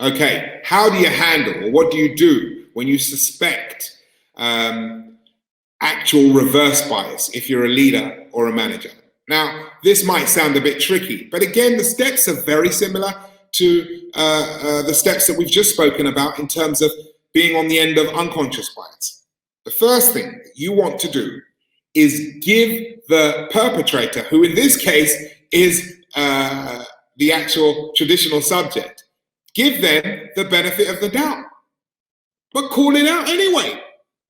Okay, how do you handle, or what do you do when you suspect actual reverse bias if you're a leader or a manager? Now, this might sound a bit tricky, but again, the steps are very similar to the steps that we've just spoken about in terms of being on the end of unconscious bias. The first thing that you want to do is give the perpetrator, who in this case is the actual traditional subject, give them the benefit of the doubt, but call it out anyway.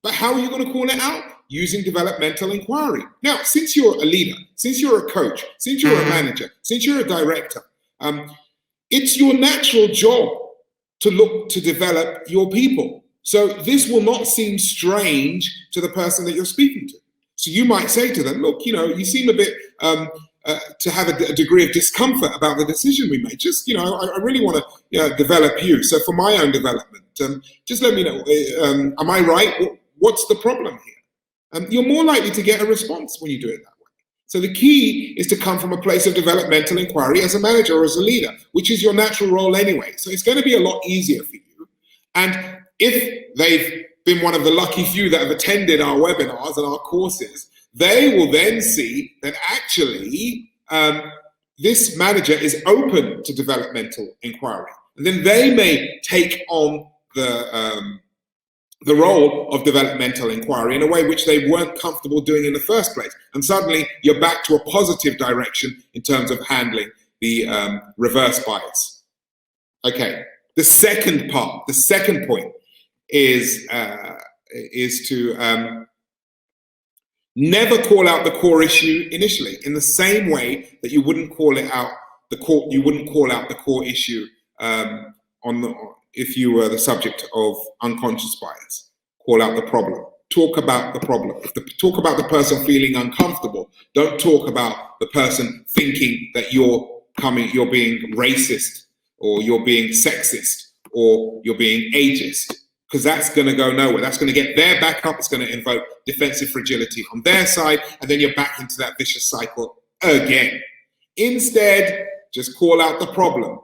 But how are you going to call it out? Using developmental inquiry. Now, since you're a leader, since you're a coach, since you're a manager, since you're a director, it's your natural job to look to develop your people. So this will not seem strange to the person that you're speaking to. So you might say to them, look, you seem a bit to have a degree of discomfort about the decision we made. Just, I really want to develop you. So for my own development, just let me know, am I right? What's the problem here? You're more likely to get a response when you do it that way. So the key is to come from a place of developmental inquiry as a manager or as a leader, which is your natural role anyway. So it's going to be a lot easier for you. And if they've been one of the lucky few that have attended our webinars and our courses, they will then see that actually this manager is open to developmental inquiry. And then they may take on the role of developmental inquiry in a way which they weren't comfortable doing in the first place. And suddenly you're back to a positive direction in terms of handling the reverse bias. Okay, the second point is to never call out the core issue initially, in the same way that you wouldn't call out the core issue if you were the subject of unconscious bias. Call out the problem. Talk about the problem. Talk about the person feeling uncomfortable. Don't talk about the person thinking that you're being racist, or you're being sexist, or you're being ageist, because that's going to go nowhere. That's going to get their back up. It's going to invoke defensive fragility on their side, and then you're back into that vicious cycle again. Instead, just call out the problem,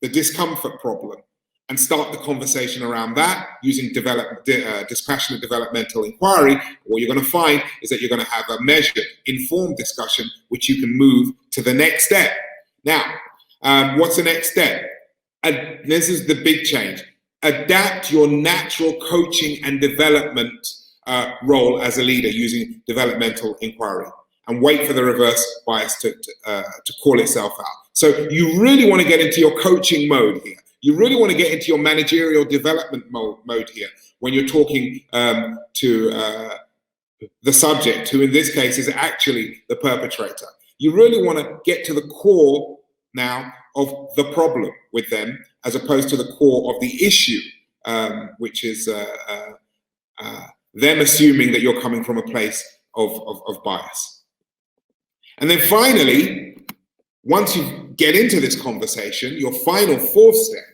the discomfort problem, and start the conversation around that using dispassionate developmental inquiry. What you're going to find is that you're going to have a measured, informed discussion, which you can move to the next step. Now, what's the next step? And this is the big change. Adapt your natural coaching and development role as a leader using developmental inquiry, and wait for the reverse bias to call itself out. So you really want to get into your coaching mode here. You really want to get into your managerial development mode here when you're talking to the subject, who in this case is actually the perpetrator. You really want to get to the core now of the problem with them, as opposed to the core of the issue, which is them assuming that you're coming from a place of bias. And then finally, once you get into this conversation, your final fourth step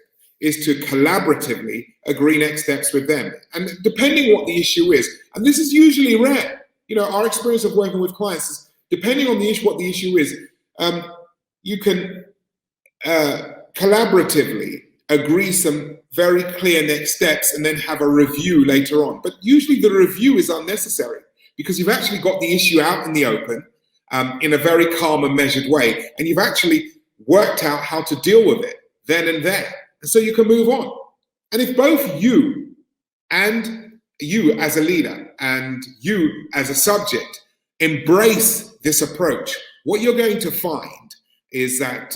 is to collaboratively agree next steps with them. And depending what the issue is, and this is usually rare, our experience of working with clients is, depending on the issue, what the issue is, you can collaboratively agree some very clear next steps and then have a review later on. But usually the review is unnecessary, because you've actually got the issue out in the open in a very calm and measured way, and you've actually worked out how to deal with it then and there. And so you can move on. And if both you as a leader and you as a subject embrace this approach, what you're going to find is that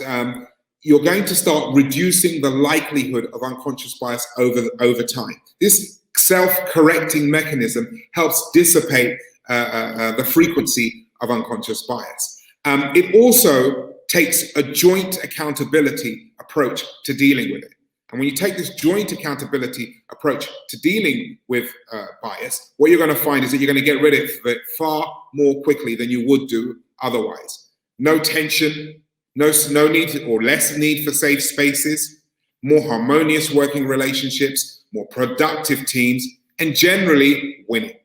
you're going to start reducing the likelihood of unconscious bias over time. This self-correcting mechanism helps dissipate the frequency of unconscious bias. It also takes a joint accountability approach to dealing with it. And when you take this joint accountability approach to dealing with bias, what you're going to find is that you're going to get rid of it far more quickly than you would do otherwise. No tension, no need or less need for safe spaces, more harmonious working relationships, more productive teams, and generally winning.